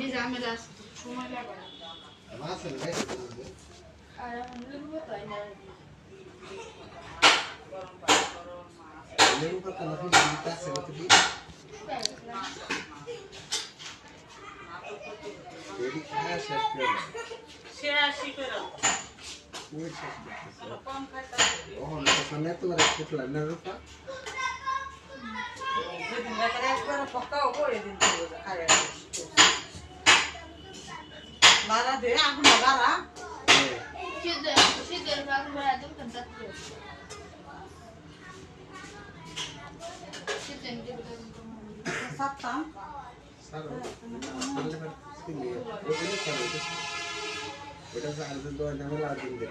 এটি ঝামেলা সময় লাগে না মাছের গাইছে তো আর আমি লেবু তাই না লেবু পাতা না ফিরে দিতে আছে কত কি এডি খায় শেষ করে সে আসি করে ওই শেষ করতেছে কম খাইতা ওহ না তো সামনে তো আর ফুটলা না রূপা যেদিন রাতে একবার পকাও করে দিন তো খায় মারা দে আগুন লাগারা শীতের ভাগ ভরা একদম ঠান্ডা শীতের সাতটাম সারা ওটা সারা তো নামে লাগিয়ে দে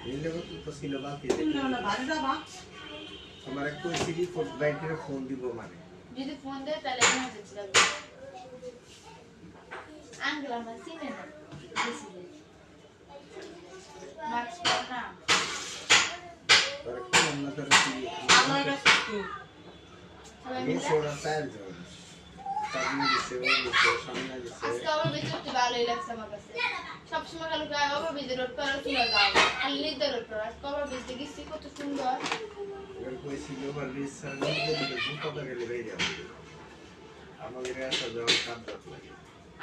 নীলে বলতো তো ছিল বাকি না ভারী যাবা আমার একটু সিডি ফোন ব্যাংকের ফোন দিব মানে যদি ফোন দেয় তাহলে আমি হচ্ছে যাবে আঙ্গুলা মাসিনে না মার্কস না তোর কি আমরা তোর কি আমার কাছে কি এই সোরা সাইল জন সামনে দিছে ওই দিছে সামনে দিছে আজকে আমার বেচতে ভালোই লাগছে আমার কাছে সবসময় খালি গায়ে আবার বেজে রোড পরে চলে যাও খালি নিতে রোড পরে আজকে আবার বেজে গেছি কত সুন্দর এর কই ছিল বালিশ সামনে দিকে জুতা পরে লেগে যাও আমাদের আসা যাওয়ার কাজ লাগে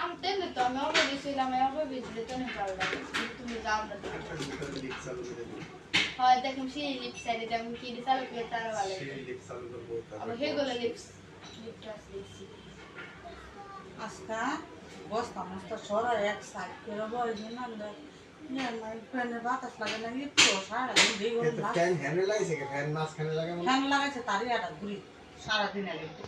আমি তেলে তো আমি আবার বেছিলাম আবার বেজলে তো না ভালো লাগে তুমি যাও না একটা জুতা লিপ চালু করে দিই হয় দেখুন সেই লিপ সাইডে যেমন কি চালু করে তার ভালো লাগে সেই লিপ চালু করব আবার হেগুলো লিপটা দিয়েছি আজকা বস্তা মস্তা সরা এক সাইড করে বইছে না না মাই ফ্যানের বাতাস লাগে না একটু সারা দিন দেই ওর কিন্তু ফ্যান হ্যান্ডেল লাগাইছে কি ফ্যান মাঝখানে লাগানো ফ্যান লাগাইছে তারই একটা ঘুরি সারা দিন আগে একটু